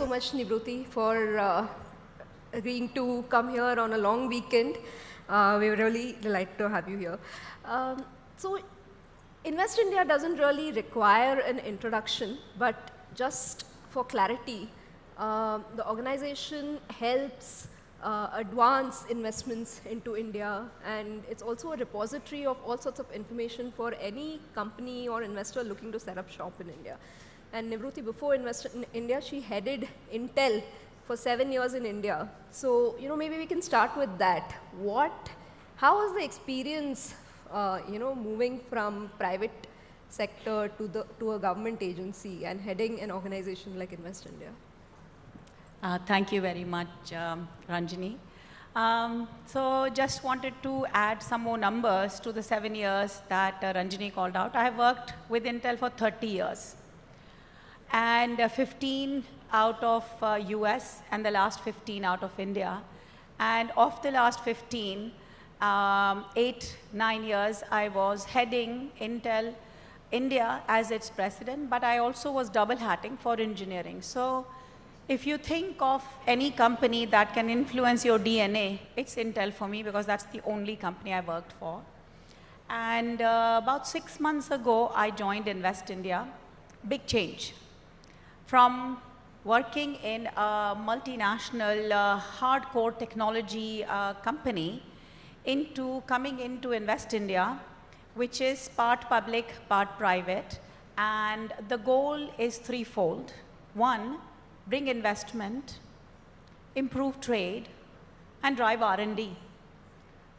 much, Nivruti, for agreeing to come here on a long weekend. We're really delighted to have you here. So, Invest India doesn't really require an introduction, but just for clarity, the organization helps advance investments into India, and it's also a repository of all sorts of information for any company or investor looking to set up shop in India. And Nivruti, before Invest in India, she headed Intel for 7 years in India. So, maybe we can start with that. How was the experience, moving from private sector to a government agency and heading an organization like Invest India? Thank you very much, Ranjini. So just wanted to add some more numbers to the 7 years that Ranjini called out. I have worked with Intel for 30 years. And 15 out of US and the last 15 out of India. And of the last 15, 8-9 years, I was heading Intel India as its president, but I also was double hatting for engineering. So if you think of any company that can influence your DNA, it's Intel for me because that's the only company I worked for. And about 6 months ago, I joined Invest India. Big change. From working in a multinational hardcore technology company into coming into Invest India, which is part public, part private. And the goal is threefold. One, bring investment, improve trade, and drive R&D.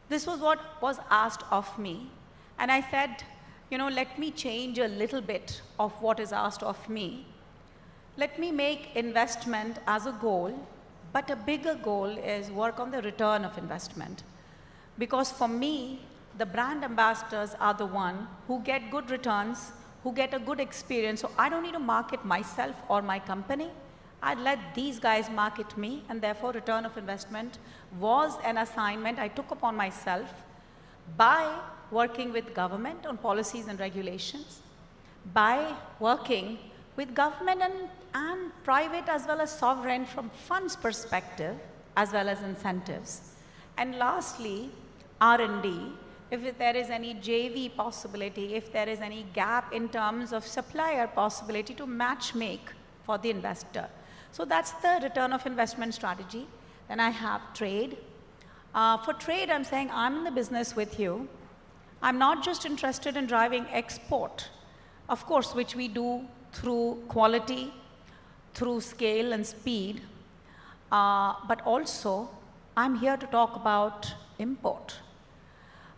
This was what was asked of me. And I said, let me change a little bit of what is asked of me. Let me make investment as a goal, but a bigger goal is work on the return of investment. Because for me, the brand ambassadors are the one who get good returns, who get a good experience. So I don't need to market myself or my company. I'd let these guys market me, and therefore return of investment was an assignment I took upon myself by working with government on policies and regulations, by working with government and private as well as sovereign from funds perspective as well as incentives. And lastly, R&D. If there is any JV possibility, if there is any gap in terms of supplier possibility to match make for the investor. So that's the return of investment strategy. Then I have trade. For trade, I'm saying I'm in the business with you. I'm not just interested in driving export, of course, which we do through quality, through scale and speed, but also I'm here to talk about import.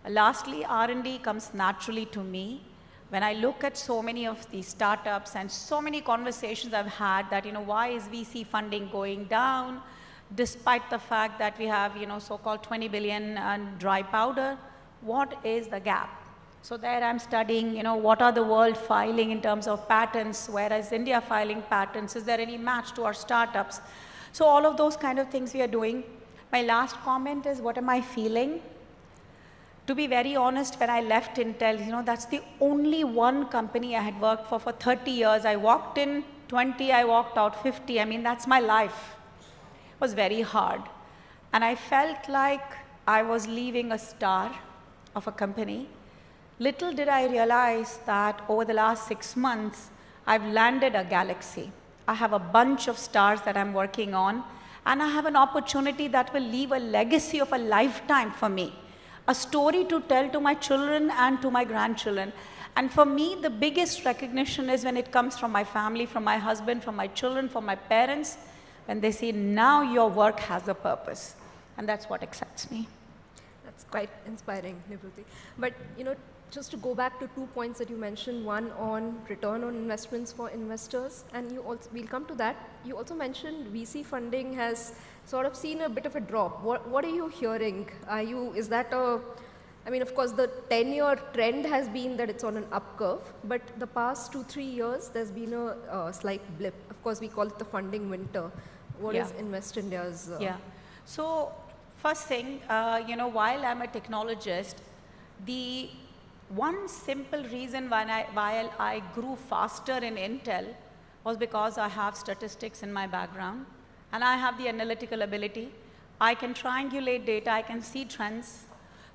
Lastly, R&D comes naturally to me. When I look at so many of these startups and so many conversations I've had that, why is VC funding going down, despite the fact that we have, so-called 20 billion dry powder, what is the gap? So there I'm studying, what are the world filing in terms of patents, whereas India filing patents, is there any match to our startups? So all of those kind of things we are doing. My last comment is, what am I feeling? To be very honest, when I left Intel, that's the only one company I had worked for 30 years. I walked in 20, I walked out 50. I mean, that's my life. It was very hard. And I felt like I was leaving a star of a company. Little did I realize that over the last 6 months, I've landed a galaxy. I have a bunch of stars that I'm working on, and I have an opportunity that will leave a legacy of a lifetime for me. A story to tell to my children and to my grandchildren. And for me, the biggest recognition is when it comes from my family, from my husband, from my children, from my parents, when they say, now your work has a purpose. And that's what excites me. That's quite inspiring, Nivruti. But, just to go back to 2 points that you mentioned, one on return on investments for investors, and we'll come to that. You also mentioned VC funding has sort of seen a bit of a drop. What are you hearing? Is that of course, the 10-year trend has been that it's on an up curve, but the past 2-3 years, there's been a slight blip. Of course, we call it the funding winter. What is Invest India's? So first thing, while I'm a technologist, the one simple reason why I grew faster in Intel was because I have statistics in my background, and I have the analytical ability. I can triangulate data, I can see trends.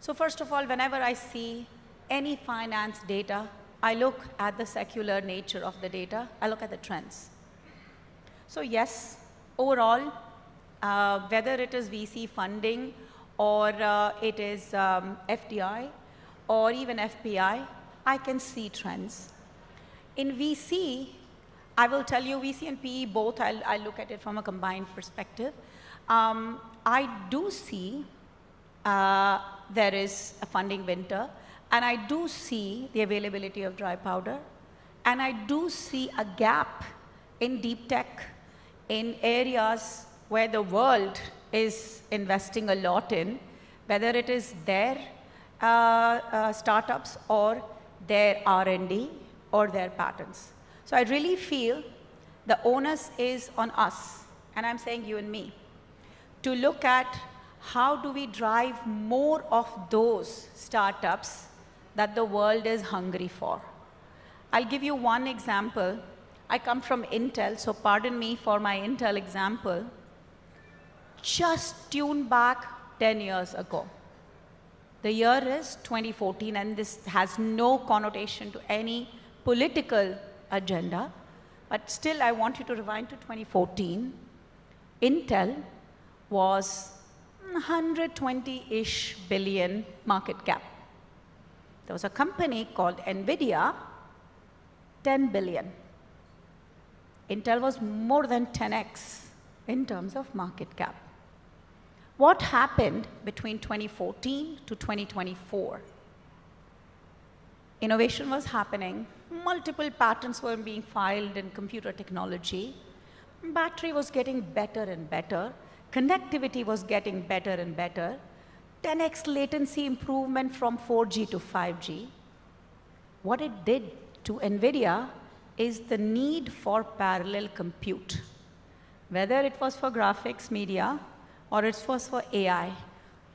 So first of all, whenever I see any finance data, I look at the secular nature of the data, I look at the trends. So yes, overall, whether it is VC funding or it is FDI or even FPI, I can see trends. In VC, I will tell you VC and PE both, I'll look at it from a combined perspective. I do see there is a funding winter, and I do see the availability of dry powder, and I do see a gap in deep tech in areas where the world is investing a lot in, whether it is their startups or their R&D or their patents. So I really feel the onus is on us, and I'm saying you and me, to look at how do we drive more of those startups that the world is hungry for. I'll give you one example. I come from Intel, so pardon me for my Intel example. Just tune back 10 years ago. The year is 2014, and this has no connotation to any political agenda, but still I want you to rewind to 2014. Intel was 120-ish billion market cap. There was a company called NVIDIA, 10 billion. Intel was more than 10x in terms of market cap. What happened between 2014 to 2024? Innovation was happening. Multiple patents were being filed in computer technology. Battery was getting better and better. Connectivity was getting better and better. 10x latency improvement from 4G to 5G. What it did to NVIDIA is the need for parallel compute. Whether it was for graphics media or it was for AI.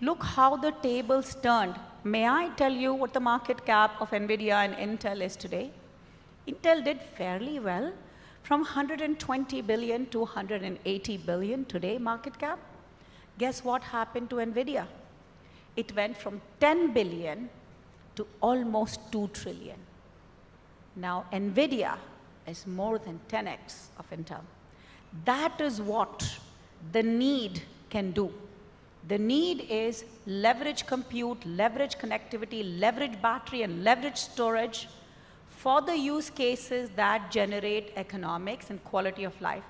Look how the tables turned. May I tell you what the market cap of NVIDIA and Intel is today? Intel did fairly well, from 120 billion to 180 billion today market cap. Guess what happened to NVIDIA? It went from 10 billion to almost 2 trillion. Now NVIDIA is more than 10x of Intel. That is what the need can do. The need is leverage compute, leverage connectivity, leverage battery, and leverage storage for the use cases that generate economics and quality of life.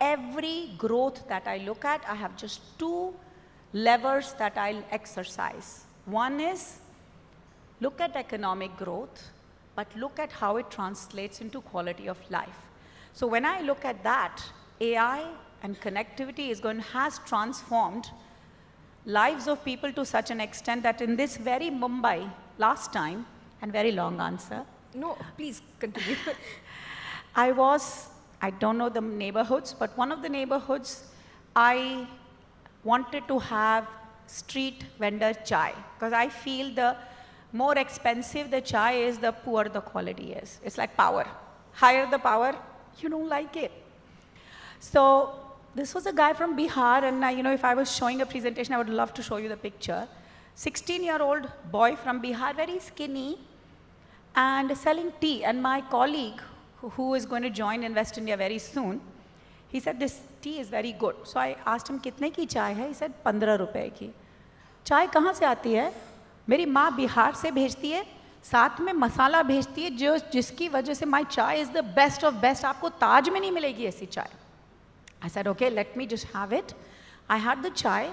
Every growth that I look at, I have just two levers that I'll exercise. One is look at economic growth, but look at how it translates into quality of life. So when I look at that, AI and connectivity has transformed lives of people to such an extent that in this very Mumbai, last time, and very long answer. No, please continue. I don't know the neighborhoods, but one of the neighborhoods, I wanted to have street vendor chai, because I feel the more expensive the chai is, the poorer the quality is. It's like power. Higher the power, you don't like it. So this was a guy from Bihar, and if I was showing a presentation, I would love to show you the picture. 16-year-old boy from Bihar, very skinny, and selling tea. And my colleague, who is going to join Invest India very soon, he said, this tea is very good. So I asked him, कितने की चाय है? He said, 15 रुपए की. चाय कहाँ से आती है? मेरी माँ बिहार से भेजती है, साथ में मसाला भेजती है, जिसकी वजह से my chai is the best of best. आपको ताज में नहीं मिलेगी ऐसी चाय. I said, okay, let me just have it. I had the chai,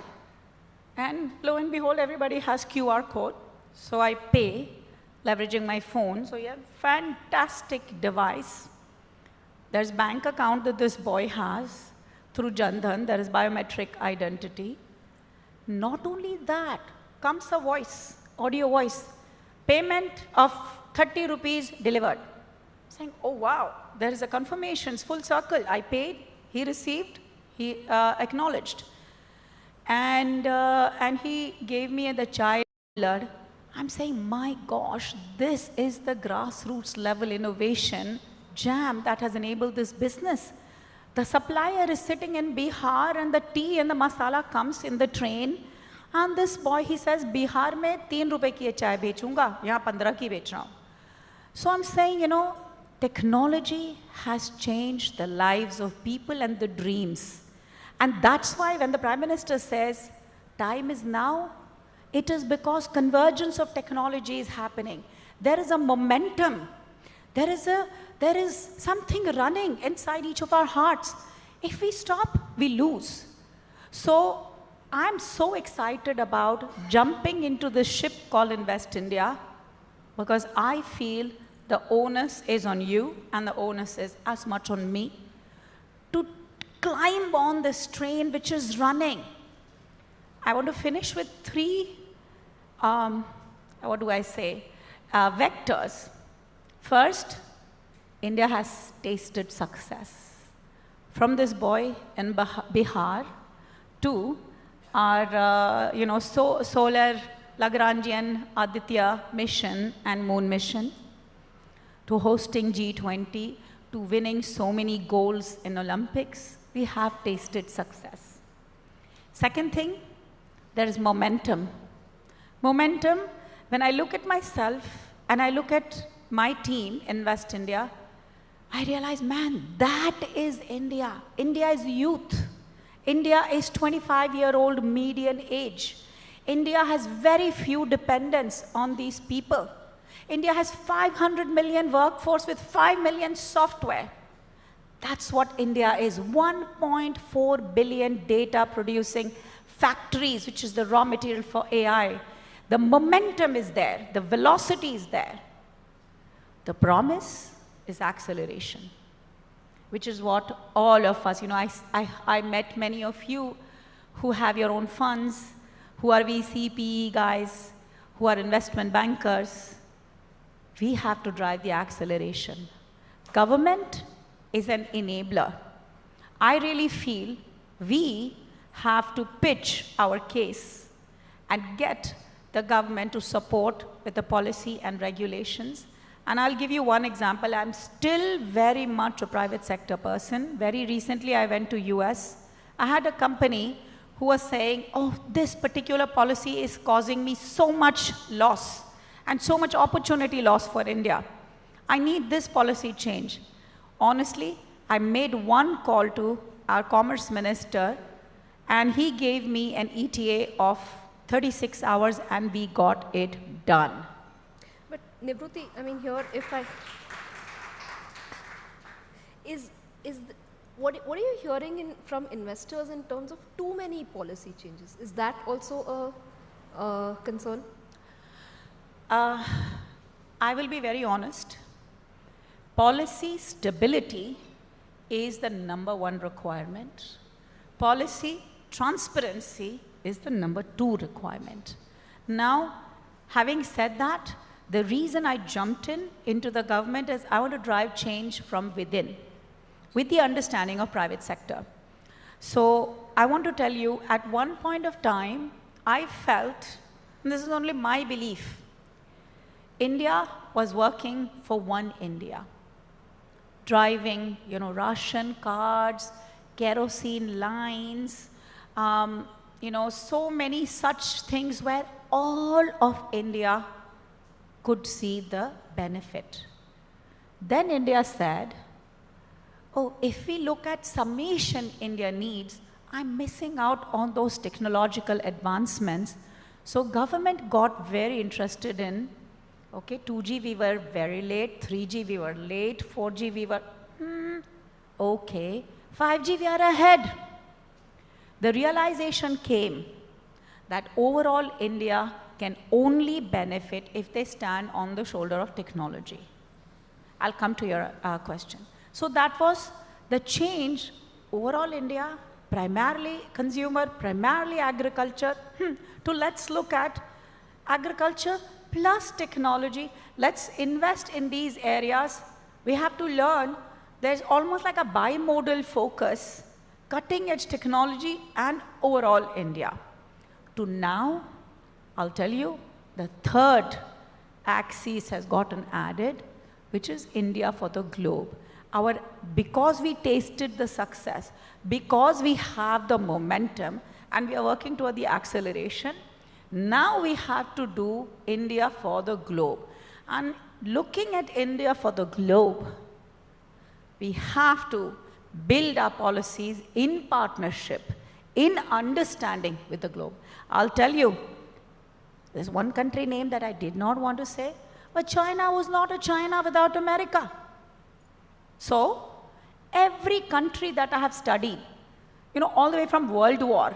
and lo and behold, everybody has QR code. So I pay, leveraging my phone. So yeah, fantastic device. There's bank account that this boy has through Jan Dhan. There is biometric identity. Not only that, comes a voice, audio voice. Payment of 30 rupees delivered. Saying, oh wow, there is a confirmation, it's full circle. I paid, he received, he acknowledged. And he gave me the chai. I'm saying, my gosh, this is the grassroots level innovation jam that has enabled this business. The supplier is sitting in Bihar and the tea and the masala comes in the train. And this boy, he says, Bihar mein 3 rupees ki chai bechunga, yahan 15 ki bech raha hu. So I'm saying, you know, technology has changed the lives of people and the dreams. And that's why when the Prime Minister says, time is now, it is because convergence of technology is happening. There is a momentum. There is something running inside each of our hearts. If we stop, we lose. So I'm so excited about jumping into this ship called Invest India, because I feel the onus is on you and the onus is as much on me to climb on this train which is running. I want to finish with 3, what do I say, vectors. First, India has tasted success. From this boy in Bihar to our, solar Lagrangian Aditya mission and moon mission, to hosting G20, to winning so many golds in Olympics, we have tasted success. Second thing, there is momentum. Momentum, when I look at myself and I look at my team in West India, I realize, man, that is India. India is youth. India is 25-year-old median age. India has very few dependents on these people. India has 500 million workforce with 5 million software. That's what India is. 1.4 billion data producing factories, which is the raw material for AI. The momentum is there. The velocity is there. The promise is acceleration, which is what all of us, I met many of you who have your own funds, who are VC, PE guys, who are investment bankers. We have to drive the acceleration. Government is an enabler. I really feel we have to pitch our case and get the government to support with the policy and regulations. And I'll give you one example. I'm still very much a private sector person. Very recently, I went to US. I had a company who was saying, oh, this particular policy is causing me so much loss and so much opportunity loss for India. I need this policy change. Honestly, I made one call to our commerce minister, and he gave me an ETA of 36 hours, and we got it done. But Nivruti, I mean, here, if I... What are you hearing from investors in terms of too many policy changes? Is that also a concern? I will be very honest. Policy stability is the #1 requirement. Policy transparency is the #2 requirement. Now, having said that, the reason I jumped into the government is I want to drive change from within, with the understanding of private sector. So I want to tell you, at one point of time, I felt, and this is only my belief, India was working for one India, driving, ration cards, kerosene lines, so many such things where all of India could see the benefit. Then India said, oh, if we look at summation India needs, I'm missing out on those technological advancements. So government got very interested in, okay, 2G we were very late, 3G we were late, 4G we were, okay, 5G we are ahead. The realization came that overall India can only benefit if they stand on the shoulder of technology. I'll come to your question. So that was the change. Overall India, primarily consumer, primarily agriculture, to let's look at agriculture plus technology. Let's invest in these areas. We have to learn. There's almost like a bimodal focus, cutting edge technology and overall India. To now, I'll tell you, the third axis has gotten added, which is India for the globe. because we tasted the success, because we have the momentum, and we are working toward the acceleration, now we have to do India for the globe. And looking at India for the globe, we have to build our policies in partnership, in understanding with the globe. I'll tell you, there's one country name that I did not want to say, but China was not a China without America. So, every country that I have studied, all the way from World War,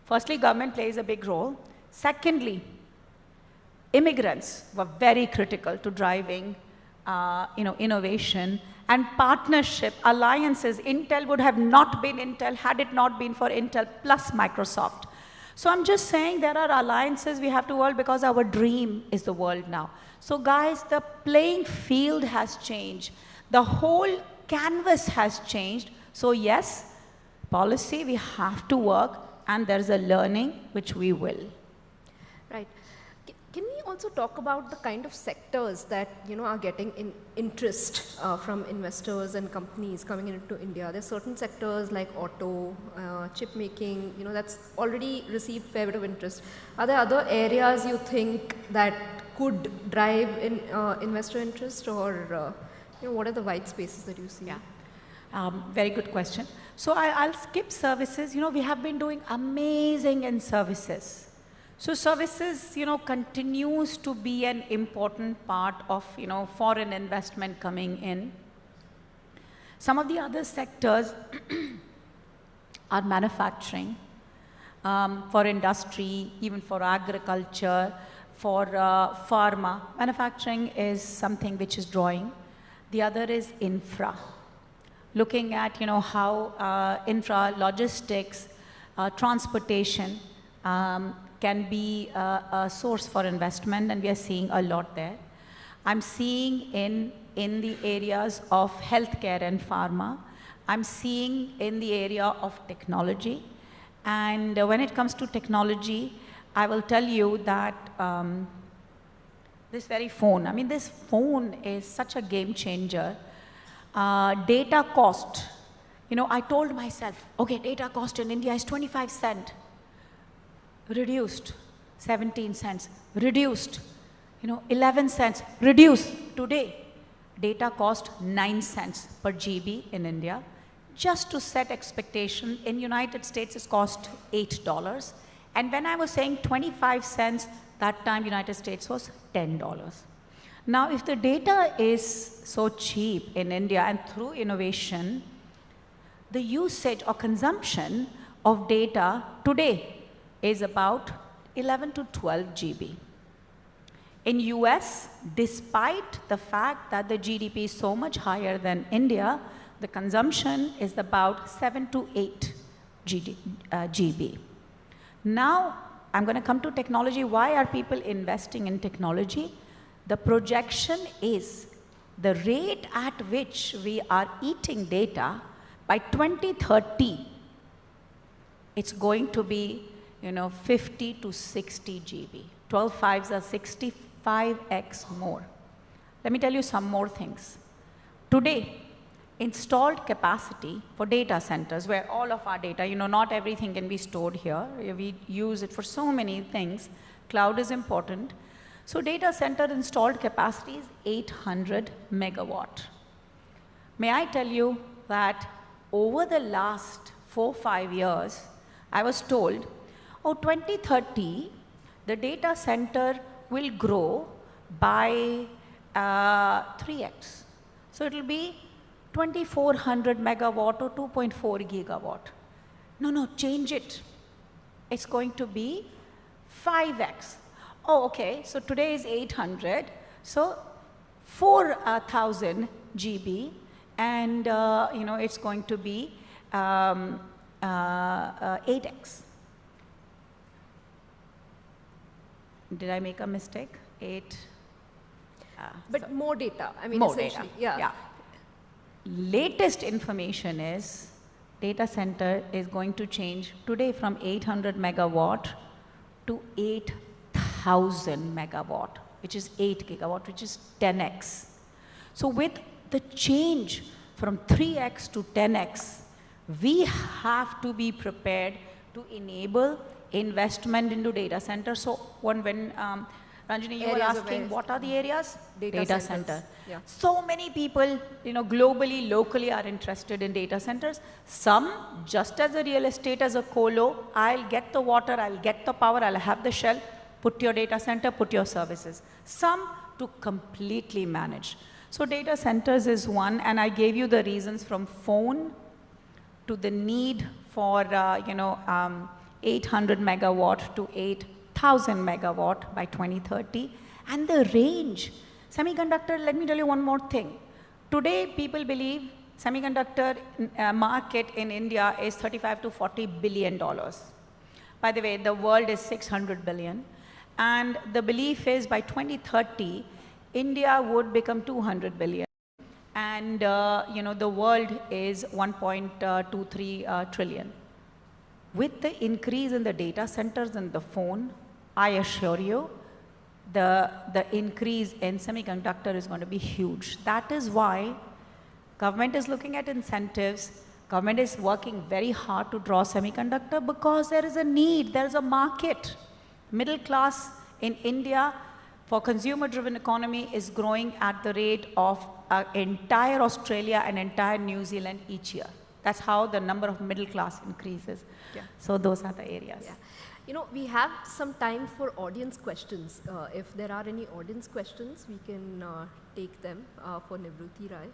firstly, government plays a big role. Secondly, immigrants were very critical to driving, innovation and partnership, alliances. Intel would have not been Intel had it not been for Intel plus Microsoft. So I'm just saying there are alliances we have to work because our dream is the world now. So guys, the playing field has changed. The whole canvas has changed. So yes, policy we have to work, and there's a learning which we will. Right. Can we also talk about the kind of sectors that are getting interest from investors and companies coming into India? There's certain sectors like auto, chip making, that's already received fair bit of interest. Are there other areas you think that could drive investor interest, or what are the white spaces that you see? Yeah. Very good question. So I'll skip services. We have been doing amazing in services. So services, continues to be an important part of, foreign investment coming in. Some of the other sectors are manufacturing, for industry, even for agriculture, for pharma. Manufacturing is something which is drawing. The other is infra. Looking at, how infra, logistics, transportation, can be a source for investment, and we are seeing a lot there. I'm seeing in the areas of healthcare and pharma. I'm seeing in the area of technology. And when it comes to technology, I will tell you that this very phone, this phone is such a game changer. Data cost, I told myself, okay, data cost in India is 25 cents. Reduced, 17 cents, reduced, 11 cents, reduced. Today, data cost 9 cents per GB in India. Just to set expectation, in United States it's cost $8. And when I was saying 25 cents, that time United States was $10. Now, if the data is so cheap in India, and through innovation, the usage or consumption of data today is about 11 to 12 GB. In US, despite the fact that the GDP is so much higher than India, the consumption is about 7 to 8 GB. Now, I'm going to come to technology. Why are people investing in technology? The projection is the rate at which we are eating data by 2030, it's going to be 50 to 60 GB. 12 fives are 65x more. Let me tell you some more things. Today, installed capacity for data centers, where all of our data, not everything can be stored here. We use it for so many things. Cloud is important. So data center installed capacity is 800 megawatt. May I tell you that over the last 4-5 years, I was told, 2030, the data center will grow by 3x. So it will be 2400 megawatt or 2.4 gigawatt. No, change it. It's going to be 5x. Oh, okay, so today is 800, so 4000 GB, and it's going to be 8x. Did I make a mistake? 8. But more data. More essentially. Data. Yeah. Latest information is data center is going to change today from 800 megawatt to 8,000 megawatt, which is 8 gigawatt, which is 10x. So with the change from 3x to 10x, we have to be prepared to enable investment into data centers. So when Ranjini, you were asking what are the areas? Data center. Yeah. So many people, globally, locally are interested in data centers. Some, just as a real estate, as a colo, I'll get the water, I'll get the power, I'll have the shell, put your data center, put your services. Some to completely manage. So data centers is one, and I gave you the reasons from phone to the need for, 800 megawatt to 8,000 megawatt by 2030, and the range. Semiconductor, let me tell you one more thing. Today, people believe semiconductor market in India is $35 to $40 billion. By the way, the world is 600 billion. And the belief is by 2030, India would become 200 billion. And, the world is 1.23 trillion. With the increase in the data centers and the phone, I assure you, the increase in semiconductor is going to be huge. That is why government is looking at incentives. Government is working very hard to draw semiconductor because there is a need, there is a market. Middle class in India for consumer-driven economy is growing at the rate of entire Australia and entire New Zealand each year. That's how the number of middle class increases. Yeah. So those are the areas. Yeah. We have some time for audience questions. If there are any audience questions, we can take them for Nivruti Rai.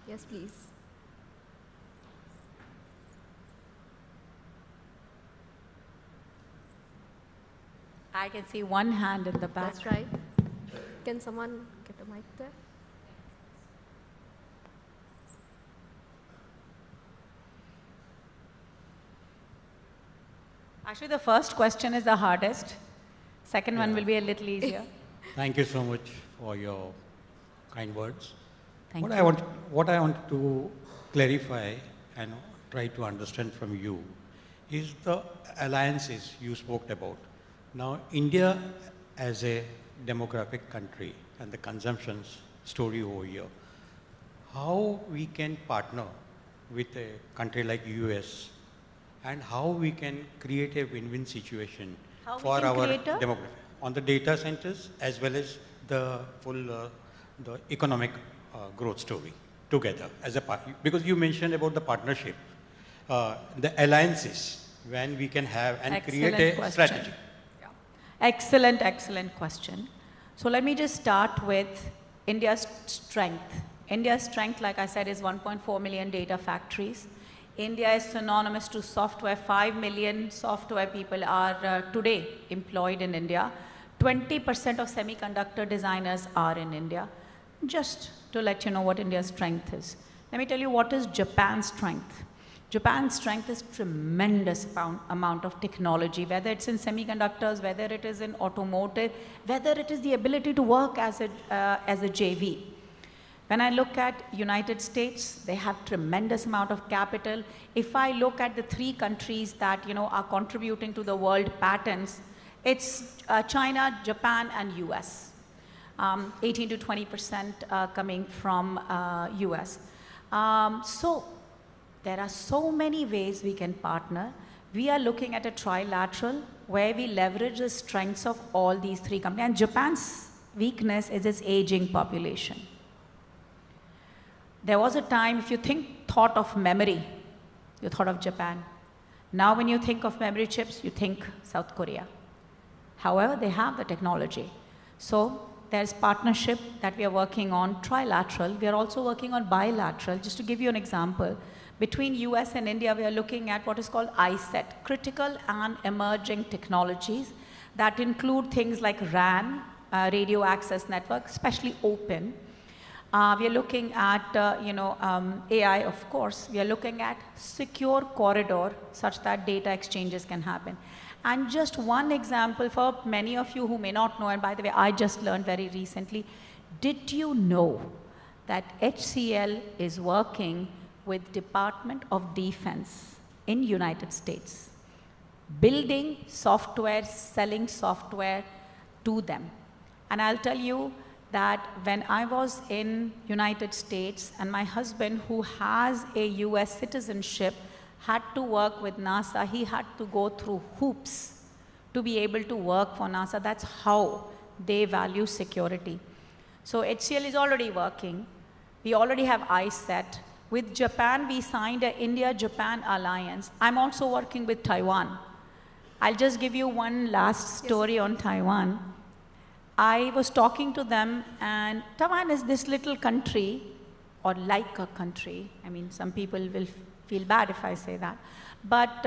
Yes, please. I can see one hand in the back. That's right. Can someone get a mic there? Actually, the first question is the hardest. Second one will be a little easier. Thank you so much for your kind words. Thank you. What I want to clarify and try to understand from you is the alliances you spoke about. Now, India as a demographic country and the consumptions story over here, how we can partner with a country like US and how we can create a win-win situation for our demography on the data centers as well as the full the economic growth story together as a partner. Because you mentioned about the partnership, the alliances when we can have and create a strategy. Yeah. Excellent question. So let me just start with India's strength. India's strength, like I said, is 1.4 million data factories. India is synonymous to software. 5 million software people are today employed in India. 20% of semiconductor designers are in India. Just to let you know what India's strength is. Let me tell you what is Japan's strength. Japan's strength is tremendous amount of technology, whether it's in semiconductors, whether it is in automotive, whether it is the ability to work as a JV. When I look at United States, they have tremendous amount of capital. If I look at the 3 countries that are contributing to the world patents, it's China, Japan, and US. 18 to 20% coming from US. So there are so many ways we can partner. We are looking at a trilateral where we leverage the strengths of all these 3 companies. And Japan's weakness is its aging population. There was a time, if you thought of memory, you thought of Japan. Now when you think of memory chips, you think South Korea. However, they have the technology. So there's partnership that we are working on, trilateral. We are also working on bilateral. Just to give you an example, between US and India, we are looking at what is called ISET, critical and emerging technologies that include things like RAN, radio access network, especially open. We are looking at, AI, of course. We are looking at secure corridor such that data exchanges can happen. And just one example for many of you who may not know, and by the way, I just learned very recently, did you know that HCL is working with Department of Defense in United States, building software, selling software to them? And I'll tell you, that when I was in United States and my husband, who has a US citizenship, had to work with NASA, he had to go through hoops to be able to work for NASA. That's how they value security. So HCL is already working. We already have eyes set. With Japan, we signed an India-Japan alliance. I'm also working with Taiwan. I'll just give you one last story on Taiwan. I was talking to them, and Taiwan is this little country, or like a country. I mean, some people will feel bad if I say that. But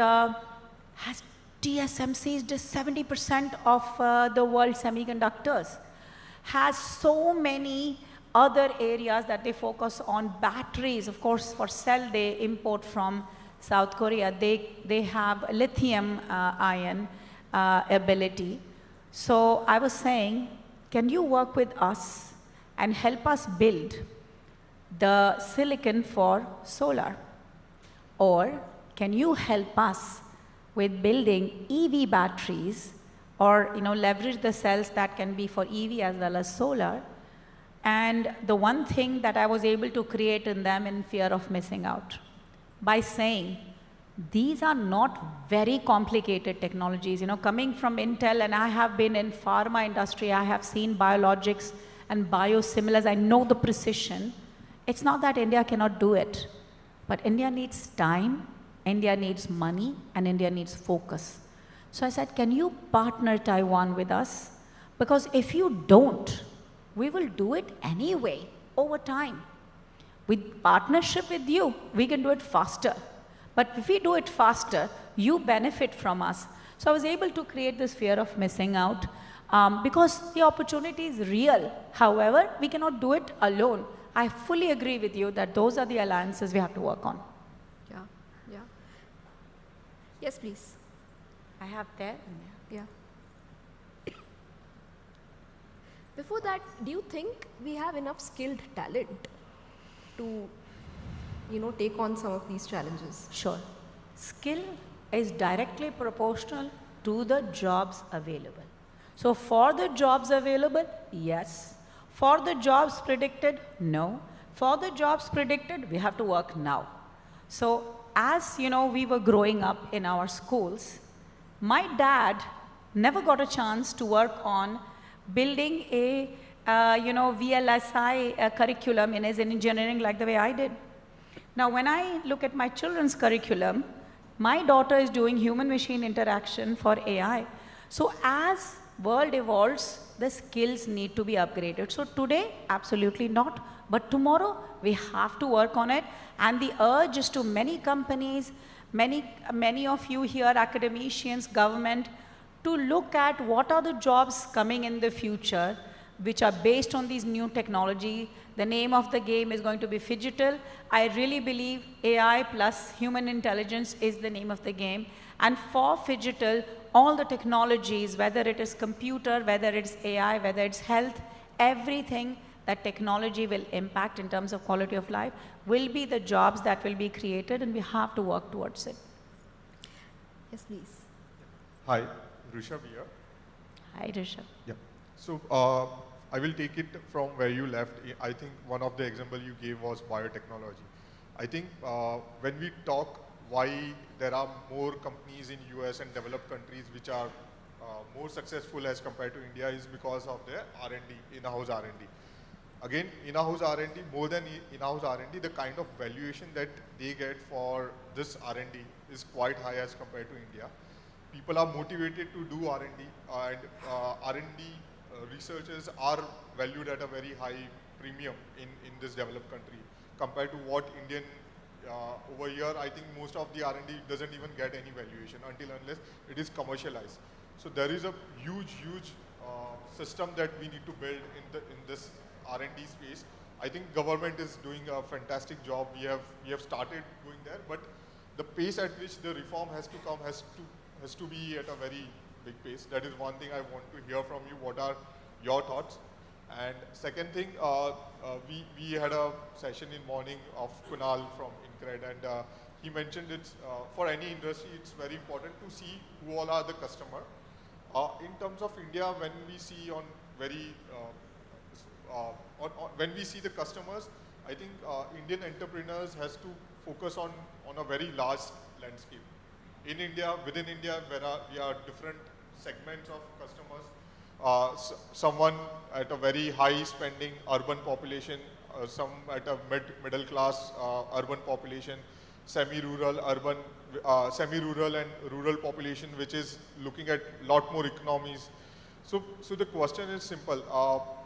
has TSMC is just 70% of the world semiconductors. Has so many other areas that they focus on. Batteries, of course, for cell they import from South Korea. They have lithium ion ability. So I was saying, can you work with us and help us build the silicon for solar? Or can you help us with building EV batteries, or leverage the cells that can be for EV as well as solar? And the one thing that I was able to create in them in fear of missing out, by saying, these are not very complicated technologies. Coming from Intel, and I have been in pharma industry, I have seen biologics and biosimilars, I know the precision. It's not that India cannot do it, but India needs time, India needs money, and India needs focus. So I said, can you partner Taiwan with us? Because if you don't, we will do it anyway, over time. With partnership with you, we can do it faster. But if we do it faster, you benefit from us. So I was able to create this fear of missing out because the opportunity is real. However, we cannot do it alone. I fully agree with you that those are the alliances we have to work on. Yeah, yeah. Yes, please. I have there. Yeah. Before that, do you think we have enough skilled talent to take on some of these challenges? Sure. Skill is directly proportional to the jobs available. So for the jobs available, yes. For the jobs predicted, no. For the jobs predicted, we have to work now. So as we were growing up in our schools, my dad never got a chance to work on building a VLSI curriculum in his engineering like the way I did. Now, when I look at my children's curriculum, my daughter is doing human-machine interaction for AI. So as world evolves, the skills need to be upgraded. So today, absolutely not. But tomorrow, we have to work on it. And the urge is to many companies, many of you here, academicians, government, to look at what are the jobs coming in the future, which are based on these new technology. The name of the game is going to be phygital. I really believe AI plus human intelligence is the name of the game. And for phygital, all the technologies, whether it is computer, whether it's AI, whether it's health, everything that technology will impact in terms of quality of life will be the jobs that will be created, and we have to work towards it. Yes, please. Hi, Rishabh here. Hi, Rishabh. Yeah. So I will take it from where you left. I think one of the examples you gave was biotechnology. I think when we talk why there are more companies in US and developed countries which are more successful as compared to India is because of their R&D, in-house R&D. Again, in-house R&D, more than in-house R&D, the kind of valuation that they get for this R&D is quite high as compared to India. People are motivated to do R&D, and R&D researchers are valued at a very high premium in this developed country compared to what Indian, over here, I think most of the R&D doesn't even get any valuation until unless it is commercialized. So there is a huge system that we need to build in this R&D space. I think government is doing a fantastic job. We have started going there, but the pace at which the reform has to come has to be at a very big pace. That is one thing I want to hear from you. What are your thoughts? And second thing, we had a session in morning of Kunal from Incred, and he mentioned it's for any industry, it's very important to see who all are the customer. In terms of India, when we see on very when we see the customers, I think Indian entrepreneurs has to focus on a very large landscape. In India, within India, we are different segments of customers. Someone at a very high spending urban population, some at a middle class urban population, semi-rural, urban, semi-rural and rural population, which is looking at lot more economies. So the question is simple.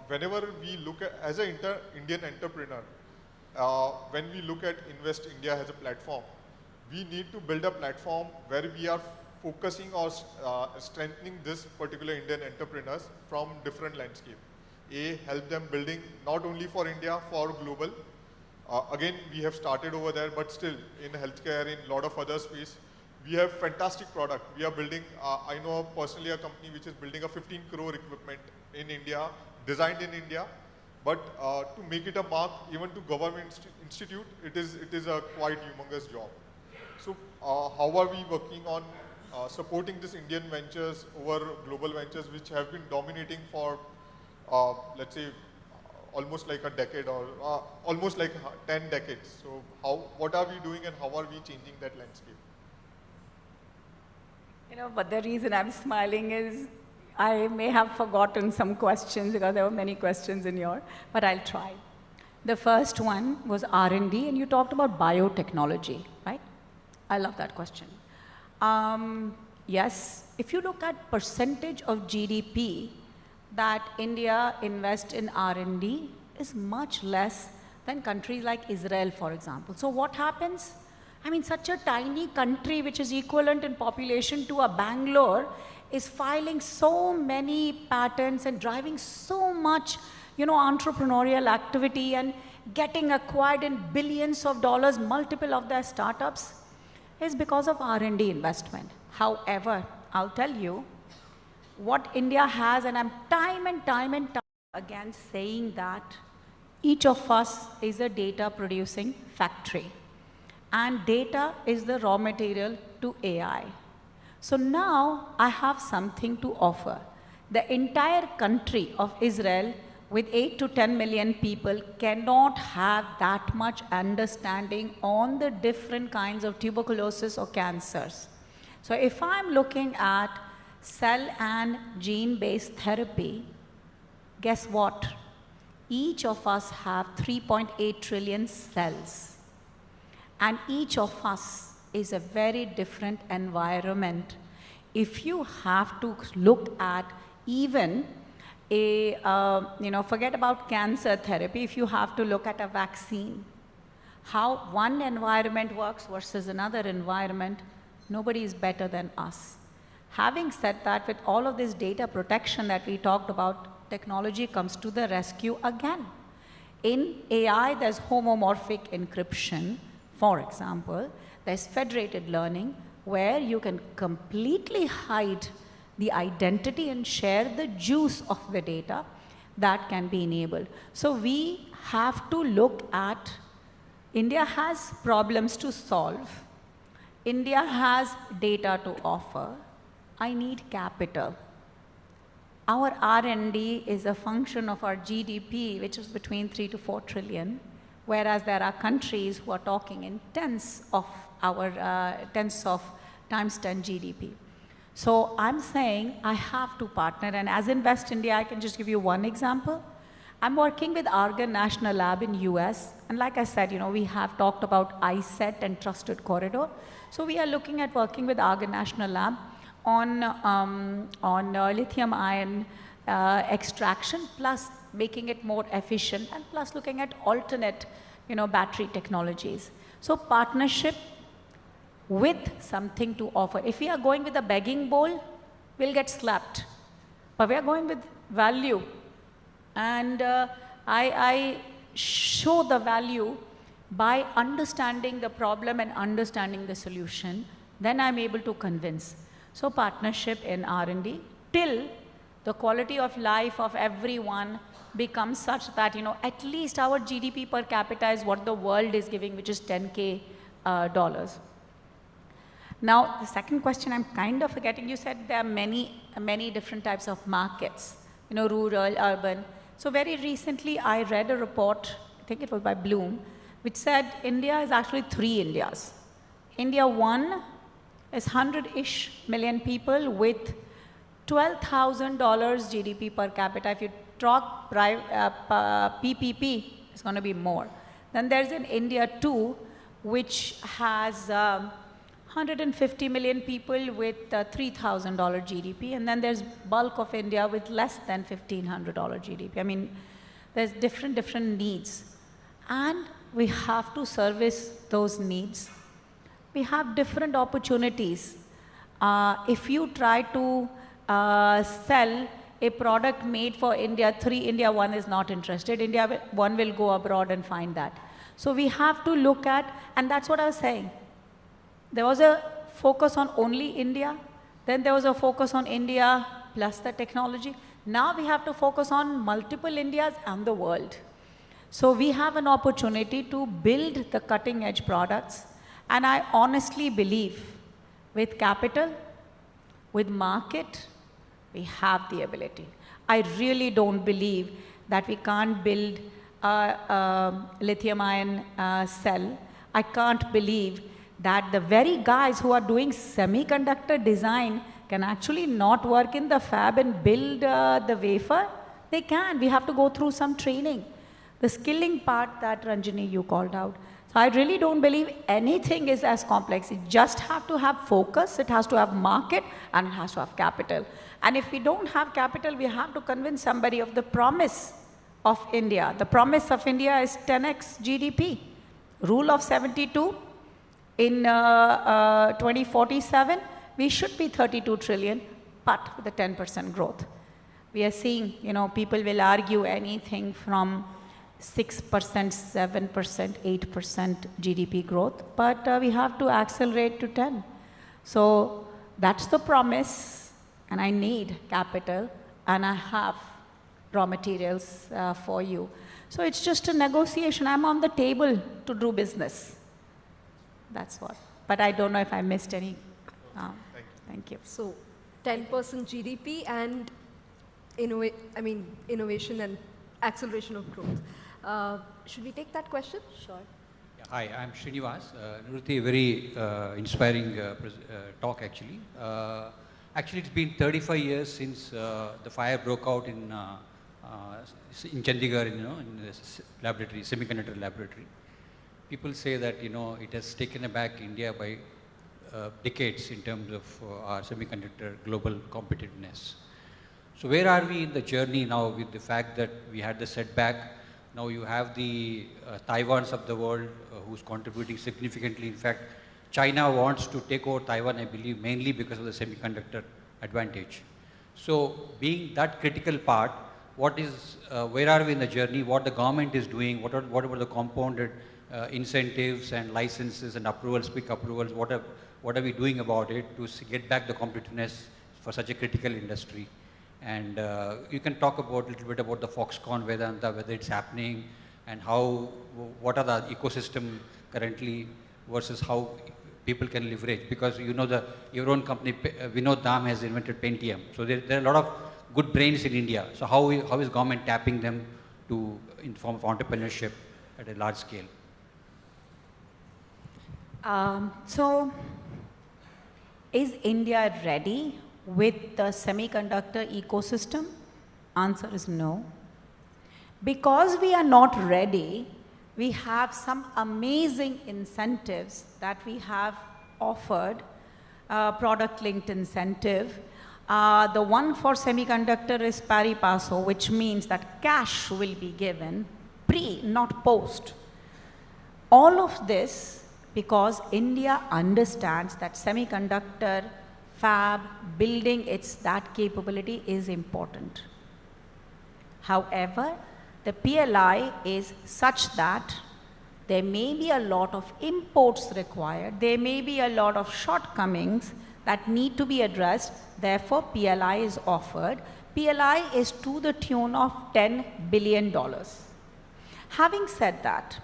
Whenever we look at, as an Indian entrepreneur, when we look at Invest India as a platform, we need to build a platform where we are focusing or strengthening this particular Indian entrepreneurs from different landscape. Help them building not only for India, for global. Again, we have started over there, but still in healthcare, in a lot of other space, we have fantastic product. We are building, I know personally a company which is building a 15 crore equipment in India, designed in India, but to make it a mark, even to government institute, it is a quite humongous job. So how are we working on supporting this Indian ventures over global ventures which have been dominating for, let's say, almost like a decade or almost like 10 decades. So what are we doing and how are we changing that landscape? You know, but the reason I'm smiling is I may have forgotten some questions because there were many questions in your, but I'll try. The first one was R&D, and you talked about biotechnology, right? I love that question. Yes, if you look at percentage of GDP that India invests in R&D is much less than countries like Israel, for example. So what happens? I mean, such a tiny country which is equivalent in population to a Bangalore is filing so many patents and driving so much, you know, entrepreneurial activity and getting acquired in billions of dollars, multiple of their startups, is because of R&D investment. However, I'll tell you, what India has, and I'm time and time again saying that each of us is a data producing factory. And data is the raw material to AI. So now I have something to offer. The entire country of Israel with 8 to 10 million people cannot have that much understanding on the different kinds of tuberculosis or cancers. So if I'm looking at cell and gene-based therapy, guess what? Each of us have 3.8 trillion cells. And each of us is a very different environment. If you have to look at even a, forget about cancer therapy, if you have to look at a vaccine, how one environment works versus another environment, nobody is better than us. Having said that, with all of this data protection that we talked about, technology comes to the rescue again. In AI, there's homomorphic encryption, for example. There's federated learning, where you can completely hide the identity and share the juice of the data that can be enabled. So we have to look at, India has problems to solve. India has data to offer. I need capital. Our R&D is a function of our GDP, which is between 3 to 4 trillion, whereas there are countries who are talking in tens of times 10 GDP. So I'm saying I have to partner, and as Invest India, I can just give you one example. I'm working with Argonne National Lab in US, and like I said, we have talked about ISET and Trusted Corridor. So we are looking at working with Argonne National Lab on lithium ion extraction, plus making it more efficient, and plus looking at alternate, battery technologies. So partnership with something to offer. If we are going with a begging bowl, we'll get slapped. But we are going with value. And I show the value by understanding the problem and understanding the solution. Then I'm able to convince. So partnership in R&D till the quality of life of everyone becomes such that, at least our GDP per capita is what the world is giving, which is $10K. Now, the second question I'm kind of forgetting, you said there are many different types of markets, rural, urban. So very recently, I read a report, I think it was by Bloom, which said India is actually 3 Indias. India 1 is 100-ish million people with $12,000 GDP per capita. If you talk PPP, it's going to be more. Then there's an India 2, which has 150 million people with $3,000 GDP. And then there's bulk of India with less than $1,500 GDP. I mean, there's different needs. And we have to service those needs. We have different opportunities. If you try to sell a product made for India 3, India 1 is not interested. India 1 will go abroad and find that. So we have to look at, and that's what I was saying. There was a focus on only India. Then there was a focus on India plus the technology. Now we have to focus on multiple Indias and the world. So we have an opportunity to build the cutting edge products. And I honestly believe with capital, with market, we have the ability. I really don't believe that we can't build a lithium-ion cell. I can't believe that the very guys who are doing semiconductor design can actually not work in the fab and build the wafer. They can. We have to go through some training. The skilling part that Ranjini you called out. So I really don't believe anything is as complex. You just have to have focus, it has to have market, and it has to have capital. And if we don't have capital, we have to convince somebody of the promise of India. The promise of India is 10x GDP. Rule of 72 in 2047, we should be 32 trillion, but with a 10% growth. We are seeing, people will argue anything from 6%, 7%, 8% GDP growth, but we have to accelerate to 10. So that's the promise, and I need capital, and I have raw materials for you. So it's just a negotiation. I'm on the table to do business. That's what. But I don't know if I missed any. Thank you. So 10% GDP and innovation and acceleration of growth. Should we take that question? Sure. Yeah, hi, I'm Srinivas. Nivruti, very inspiring talk actually. Actually, it's been 35 years since the fire broke out in Chandigarh, in the laboratory, semiconductor laboratory. People say that, it has taken aback India by decades in terms of our semiconductor global competitiveness. So where are we in the journey now with the fact that we had the setback? Now you have the Taiwans of the world who's contributing significantly. In fact, China wants to take over Taiwan, I believe, mainly because of the semiconductor advantage. So being that critical part, where are we in the journey? What the government is doing? What about the compounded incentives and licenses and approvals, quick approvals? What are we doing about it to get back the competitiveness for such a critical industry? And you can talk a little bit about the Foxconn Vedanta, whether it's happening, and what are the ecosystem currently versus how people can leverage. Because your own company, Vinod Dham, has invented Pentium. So there are a lot of good brains in India. So how is government tapping them in form of entrepreneurship at a large scale? So is India ready with the semiconductor ecosystem? Answer is no. Because we are not ready, we have some amazing incentives that we have offered, product-linked incentive. The one for semiconductor is pari passu, which means that cash will be given pre, not post. All of this because India understands that semiconductor fab, building that capability is important. However, the PLI is such that there may be a lot of imports required, there may be a lot of shortcomings that need to be addressed, therefore PLI is offered. PLI is to the tune of $10 billion. Having said that,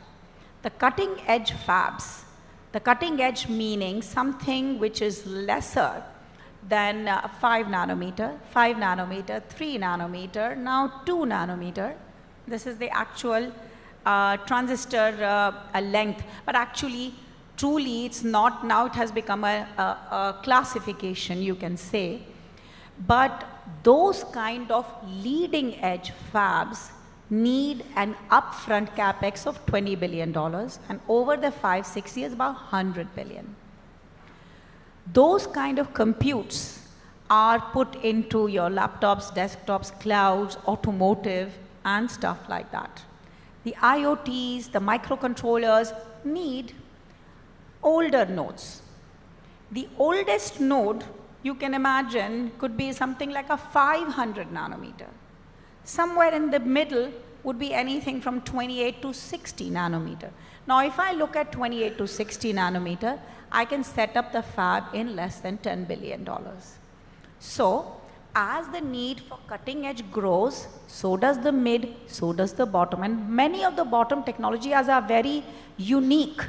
the cutting edge fabs, the cutting edge meaning something which is lesser than 5 nanometer, 3 nanometer, now 2 nanometer, This is the actual transistor length. But actually, truly, it's not. Now it has become a classification, you can say. But those kind of leading edge fabs need an upfront capex of $20 billion, and over the 5-6 years, about $100 billion. Those kind of computes are put into your laptops, desktops, clouds, automotive, and stuff like that. The IoTs, the microcontrollers need older nodes. The oldest node, you can imagine, could be something like a 500 nanometer. Somewhere in the middle would be anything from 28 to 60 nanometer. Now, if I look at 28 to 60 nanometer, I can set up the fab in less than $10 billion. So, as the need for cutting edge grows, so does the mid, so does the bottom. And many of the bottom technologies are very unique,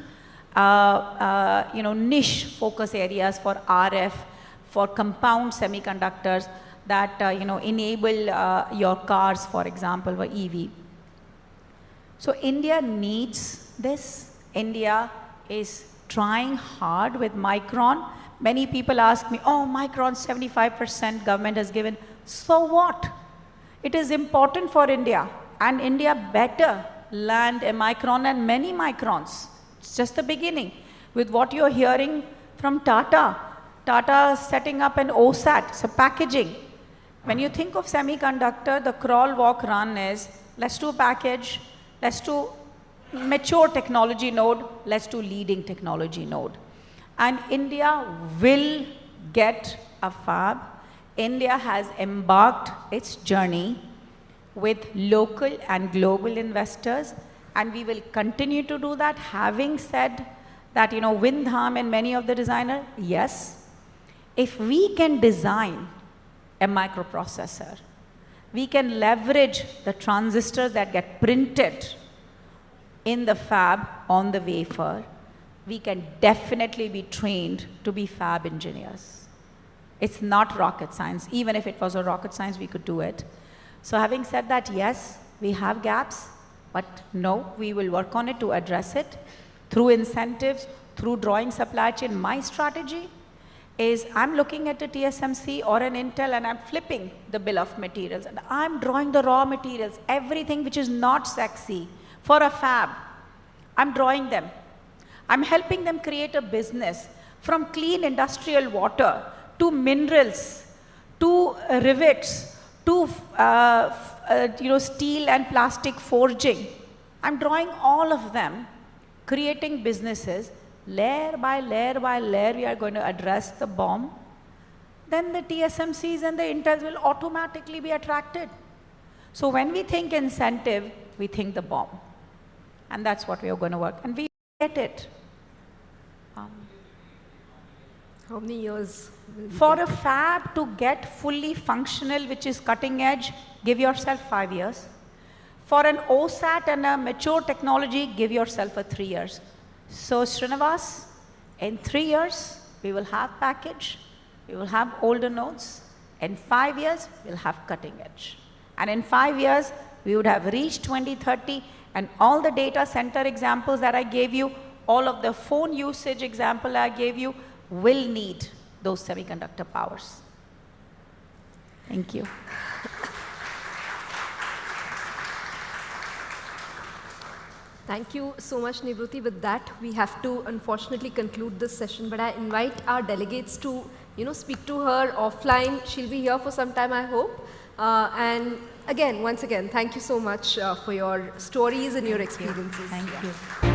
niche focus areas for RF, for compound semiconductors that enable your cars, for example, or EV. So India needs this. India is trying hard with Micron. Many people ask me, oh, Micron 75% government has given. So what? It is important for India, and India better land a Micron and many Microns. It's just the beginning. With what you're hearing from Tata, Tata setting up an OSAT, so packaging. When you think of semiconductor, the crawl, walk, run is, let's do package, let's do mature technology node, let's do leading technology node. And India will get a fab. India has embarked its journey with local and global investors, and we will continue to do that. Having said that, Windham and many of the designers, yes, if we can design a microprocessor, we can leverage the transistors that get printed in the fab on the wafer, we can definitely be trained to be fab engineers. It's not rocket science. Even if it was a rocket science, we could do it. So having said that, yes, we have gaps, but no, we will work on it to address it through incentives, through drawing supply chain. My strategy is I'm looking at a TSMC or an Intel and I'm flipping the bill of materials, and I'm drawing the raw materials, everything which is not sexy for a fab. I'm drawing them. I'm helping them create a business from clean industrial water to minerals, to rivets, to steel and plastic forging. I'm drawing all of them, creating businesses. Layer by layer by layer, we are going to address the BOM. Then the TSMCs and the Intels will automatically be attracted. So when we think incentive, we think the BOM. And that's what we are going to work. And we get it. How many years? For a fab to get fully functional, which is cutting edge, give yourself 5 years. For an OSAT and a mature technology, give yourself 3 years. So Srinivas, in 3 years, we will have package, we will have older nodes. In 5 years, we'll have cutting edge. And in 5 years, we would have reached 2030, and all the data center examples that I gave you, all of the phone usage example I gave you, will need those semiconductor powers. Thank you. Thank you so much, Nivruti. With that, we have to unfortunately conclude this session, but I invite our delegates to, speak to her offline. She'll be here for some time, I hope. And again, once again, thank you so much for your stories and your experiences. Thank you.